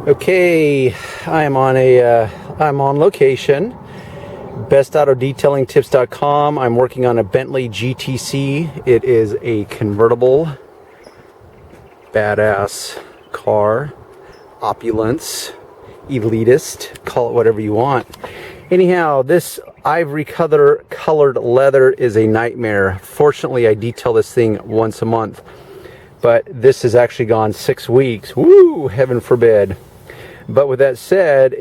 Okay, I'm on location. BestAutoDetailingTips.com. I'm working on a Bentley GTC. It is a convertible, badass car, opulence, elitist, call it whatever you want. Anyhow, this ivory colored leather is a nightmare. Fortunately, I detail this thing once a month, but this has actually gone 6 weeks. Woo, heaven forbid. But with that said,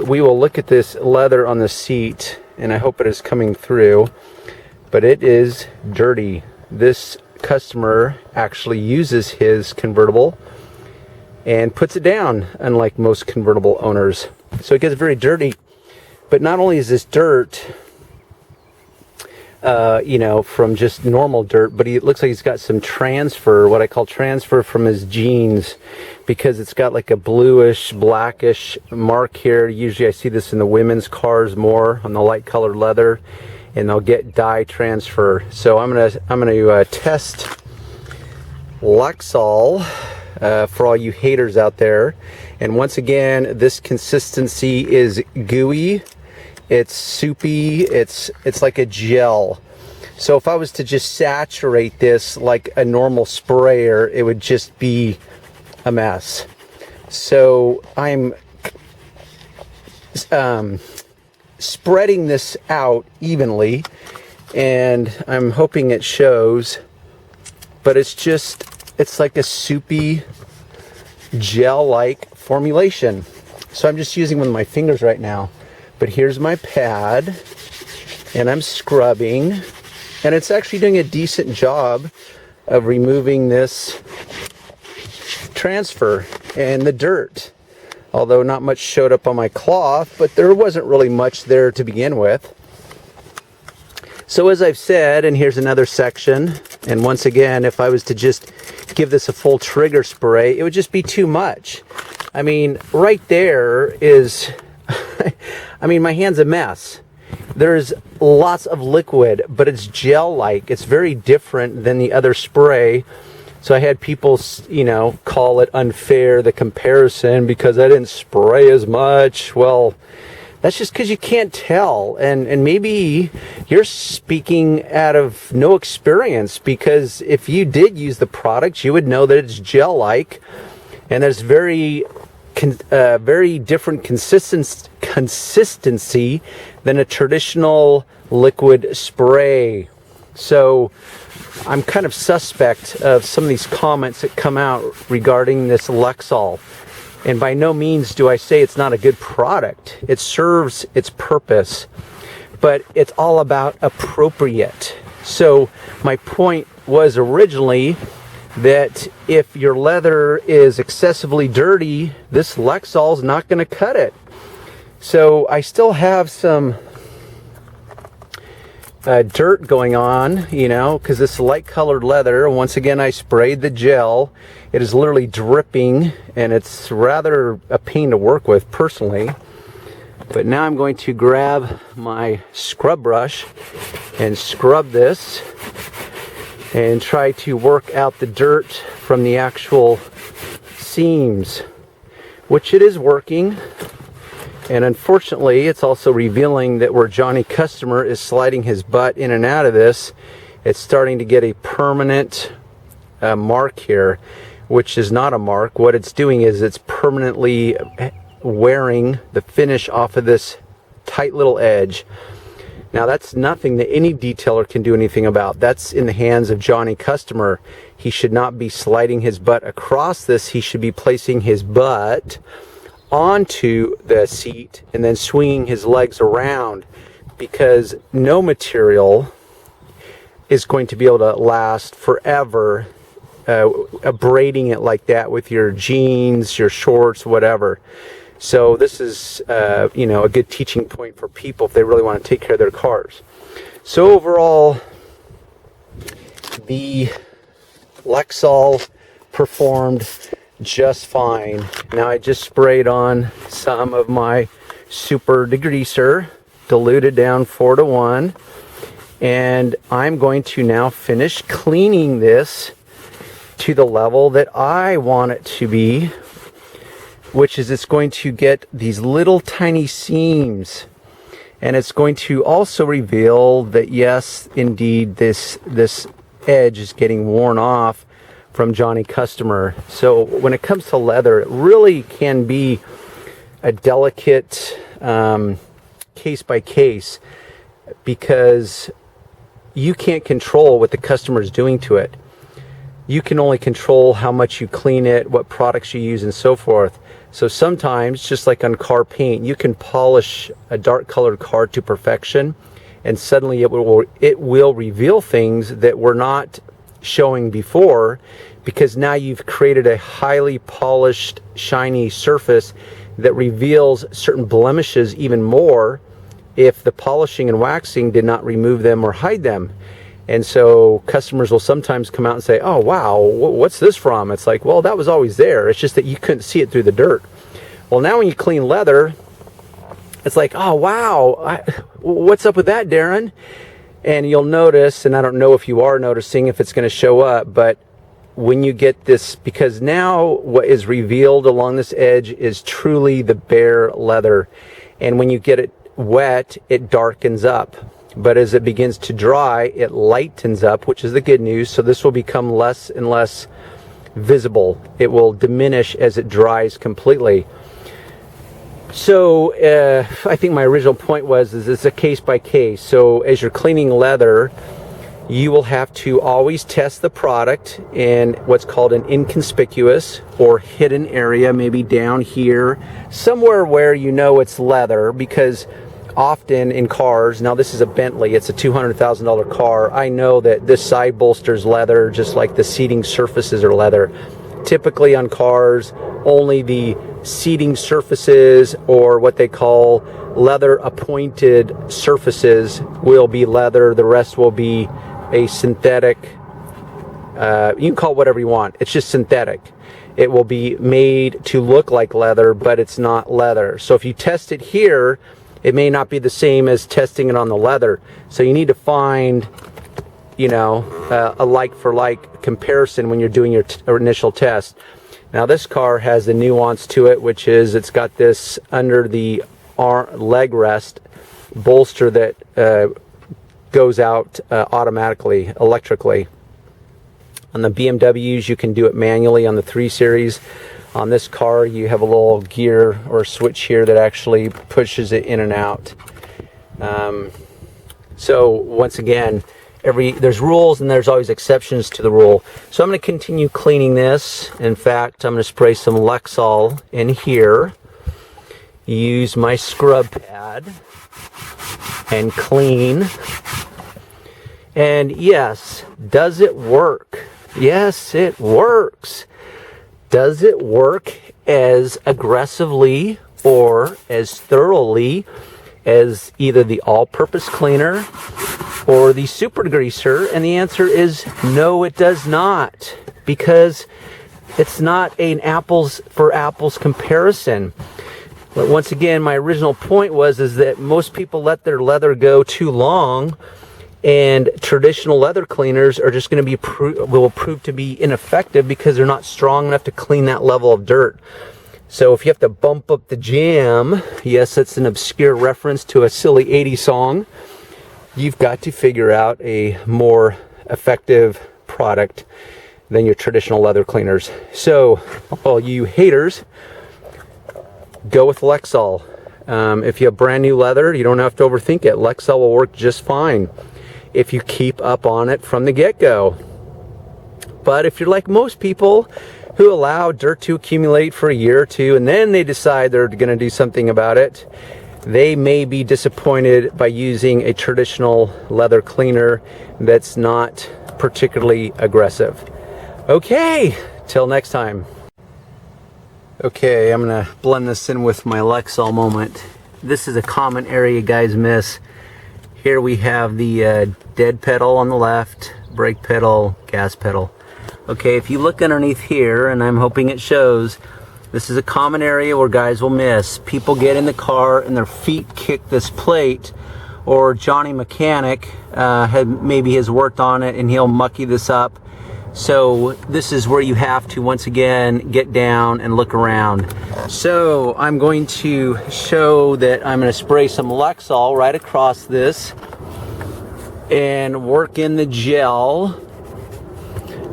we will look at this leather on the seat, and I hope it is coming through, but it is dirty. This customer actually uses his convertible and puts it down, unlike most convertible owners. So it gets very dirty. But not only is this dirt, from just normal dirt, but it looks like he's got some transfer, what I call transfer from his jeans, because it's got like a bluish, blackish mark here. Usually I see this in the women's cars more on the light colored leather, and they'll get dye transfer. So I'm gonna test Lexol for all you haters out there. And once again, this consistency is gooey. It's soupy. It's like a gel. So if I was to just saturate this like a normal sprayer, it would just be a mess. So I'm spreading this out evenly, and I'm hoping it shows. But it's like a soupy gel-like formulation. So I'm just using one of my fingers right now. But here's my pad, and I'm scrubbing, and it's actually doing a decent job of removing this transfer and the dirt. Although not much showed up on my cloth, but there wasn't really much there to begin with. So as I've said, and here's another section, and once again, if I was to just give this a full trigger spray, it would just be too much. I mean, right there is... my hand's a mess. There's lots of liquid, but it's gel-like. It's very different than the other spray. So I had people, call it unfair, the comparison, because I didn't spray as much. Well, that's just because you can't tell. And maybe you're speaking out of no experience, because if you did use the product, you would know that it's gel-like, and there's very different consistency than a traditional liquid spray. So I'm kind of suspect of some of these comments that come out regarding this Lexol. And by no means do I say it's not a good product. It serves its purpose, but it's all about appropriate. So my point was originally that if your leather is excessively dirty, this Lexol is not going to cut it. So I still have some dirt going on, because this light colored leather, once again, I sprayed the gel. It is literally dripping, and it's rather a pain to work with personally. But now I'm going to grab my scrub brush and scrub this and try to work out the dirt from the actual seams, which it is working. And unfortunately, it's also revealing that where Johnny Customer is sliding his butt in and out of this, it's starting to get a permanent mark here, which is not a mark. What it's doing is it's permanently wearing the finish off of this tight little edge. Now that's nothing that any detailer can do anything about. That's in the hands of Johnny Customer. He should not be sliding his butt across this. He should be placing his butt onto the seat and then swinging his legs around, because no material is going to be able to last forever abrading it like that with your jeans, your shorts, whatever. So this is, a good teaching point for people if they really want to take care of their cars. So overall, the Lexol performed just fine. Now I just sprayed on some of my Super-Degreaser, diluted down 4:1, and I'm going to now finish cleaning this to the level that I want it to be which is it's going to get these little tiny seams, and it's going to also reveal that yes, indeed, this edge is getting worn off from Johnny Customer. So when it comes to leather, it really can be a delicate case by case, because you can't control what the customer is doing to it. You can only control how much you clean it, what products you use, and so forth. So sometimes, just like on car paint, you can polish a dark colored car to perfection, and suddenly it will reveal things that were not showing before, because now you've created a highly polished, shiny surface that reveals certain blemishes even more if the polishing and waxing did not remove them or hide them. And so customers will sometimes come out and say, oh wow, what's this from? It's like, well, that was always there, it's just that you couldn't see it through the dirt. Well, now when you clean leather, it's like, oh wow, what's up with that, Darren? And you'll notice, and I don't know if you are noticing, if it's going to show up, but when you get this, because now what is revealed along this edge is truly the bare leather, and when you get it wet, it darkens up. But as it begins to dry, it lightens up, which is the good news. So this will become less and less visible. It will diminish as it dries completely. So I think my original point was, is it's a case by case. So as you're cleaning leather, you will have to always test the product in what's called an inconspicuous or hidden area, maybe down here, somewhere where you know it's leather, because often in cars, now this is a Bentley, it's a $200,000 car, I know that this side bolster's leather, just like the seating surfaces are leather. Typically on cars, only the seating surfaces, or what they call leather appointed surfaces, will be leather. The rest will be a synthetic, you can call it whatever you want, it's just synthetic. It will be made to look like leather, but it's not leather. So if you test it here, it may not be the same as testing it on the leather. So you need to find, you know, a like for like comparison when you're doing your initial test. Now this car has a nuance to it, which is it's got this under the leg rest bolster that goes out automatically, electrically. On the BMWs, you can do it manually on the 3 Series. On this car, you have a little gear or switch here that actually pushes it in and out. So once again, there's rules and there's always exceptions to the rule. So I'm going to continue cleaning this. In fact, I'm going to spray some Lexol in here. Use my scrub pad and clean. And yes, does it work? Yes, it works. Does it work as aggressively or as thoroughly as either the all-purpose cleaner or the Super-Degreaser? And the answer is no, it does not, because it's not an apples for apples comparison. But once again, my original point was that most people let their leather go too long, and traditional leather cleaners are just going to will prove to be ineffective because they're not strong enough to clean that level of dirt. So if you have to bump up the jam, yes, it's an obscure reference to a silly 80s song, you've got to figure out a more effective product than your traditional leather cleaners. So all you haters, go with Lexol. If you have brand new leather, you don't have to overthink it. Lexol will work just fine if you keep up on it from the get-go. But if you're like most people who allow dirt to accumulate for a year or two and then they decide they're going to do something about it, they may be disappointed by using a traditional leather cleaner that's not particularly aggressive. Okay, till next time. Okay, I'm going to blend this in with my Lexol moment. This is a common area you guys miss. Here we have the dead pedal on the left, brake pedal, gas pedal. Okay, if you look underneath here, and I'm hoping it shows, this is a common area where guys will miss. People get in the car and their feet kick this plate, or Johnny Mechanic maybe has worked on it and he'll mucky this up. So this is where you have to, once again, get down and look around. So I'm going to show that I'm going to spray some Lexol right across this and work in the gel,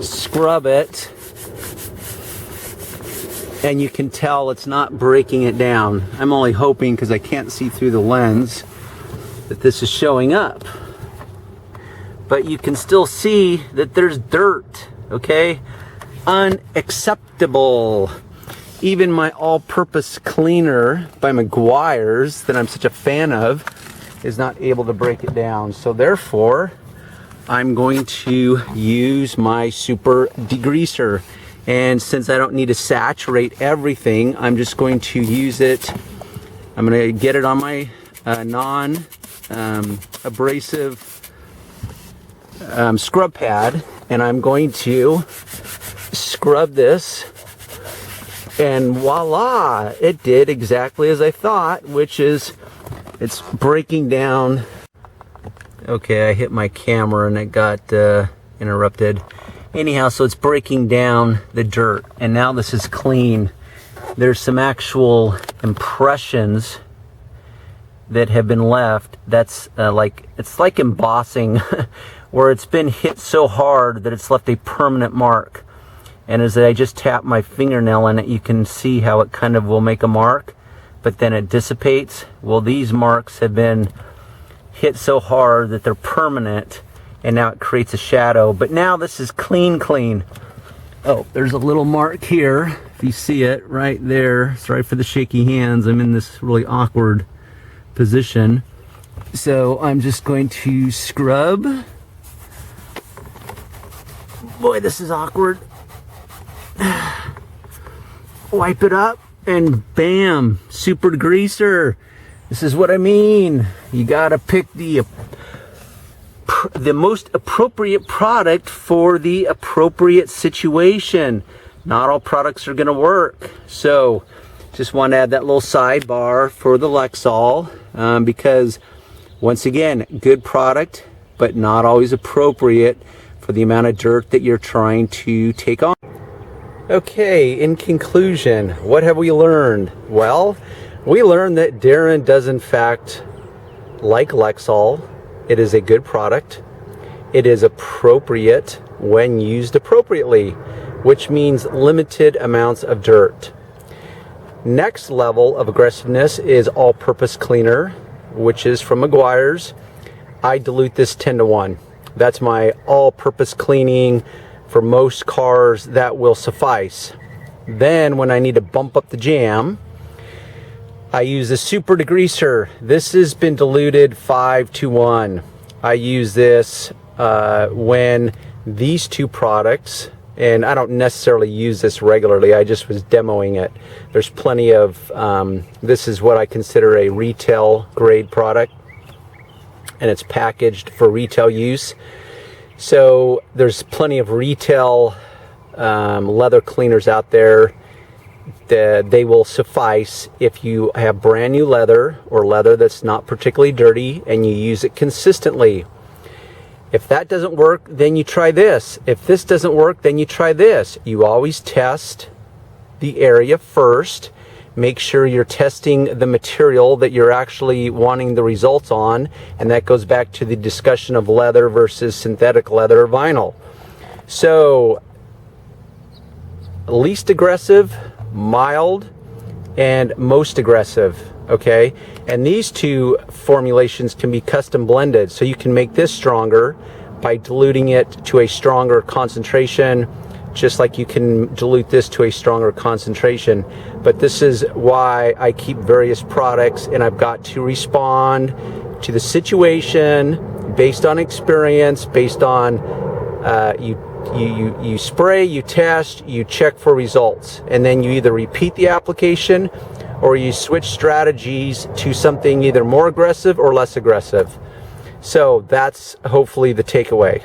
scrub it, and you can tell it's not breaking it down. I'm only hoping, because I can't see through the lens, that this is showing up. But you can still see that there's dirt, okay? Unacceptable. Even my all-purpose cleaner by Meguiar's, that I'm such a fan of, is not able to break it down. So therefore, I'm going to use my Super-Degreaser. And since I don't need to saturate everything, I'm just going to use it. I'm going to get it on my non-abrasive scrub pad, and I'm going to scrub this, and voila, it did exactly as I thought, which is it's breaking down. Okay, I hit my camera and it got interrupted. Anyhow, so it's breaking down the dirt, and now this is clean. There's some actual impressions that have been left. That's it's like embossing where it's been hit so hard that it's left a permanent mark. And as I just tap my fingernail in it, you can see how it kind of will make a mark, but then it dissipates. Well, these marks have been hit so hard that they're permanent, and now it creates a shadow. But now this is clean. Oh, there's a little mark here, if you see it right there. Sorry for the shaky hands. I'm in this really awkward position. So I'm just going to scrub. Boy, this is awkward. Wipe it up, and bam, Super-Degreaser. This is what I mean. You gotta pick the most appropriate product for the appropriate situation. Not all products are gonna work. So just want to add that little sidebar for the Lexol, because once again, good product, but not always appropriate for the amount of dirt that you're trying to take on. Okay, in conclusion, what have we learned? Well, we learned that Darren does in fact like Lexol. It is a good product. It is appropriate when used appropriately, which means limited amounts of dirt. Next level of aggressiveness is all-purpose cleaner, which is from Meguiar's. I dilute this 10-to-1. That's my all-purpose cleaning. For most cars, that will suffice. Then when I need to bump up the jam, I use the Super-Degreaser. This has been diluted 5-to-1. I use this when these two products, and I don't necessarily use this regularly, I just was demoing it. There's plenty of, this is what I consider a retail grade product, and it's packaged for retail use. So there's plenty of retail leather cleaners out there that they will suffice if you have brand new leather or leather that's not particularly dirty and you use it consistently. If that doesn't work, then you try this. If this doesn't work, then you try this. You always test the area first. Make sure you're testing the material that you're actually wanting the results on, and that goes back to the discussion of leather versus synthetic leather or vinyl. So, least aggressive, mild, and most aggressive, okay? And these two formulations can be custom blended, so you can make this stronger by diluting it to a stronger concentration, just like you can dilute this to a stronger concentration. But this is why I keep various products, and I've got to respond to the situation based on experience, based on you spray, you test, you check for results, and then you either repeat the application or you switch strategies to something either more aggressive or less aggressive. So that's hopefully the takeaway.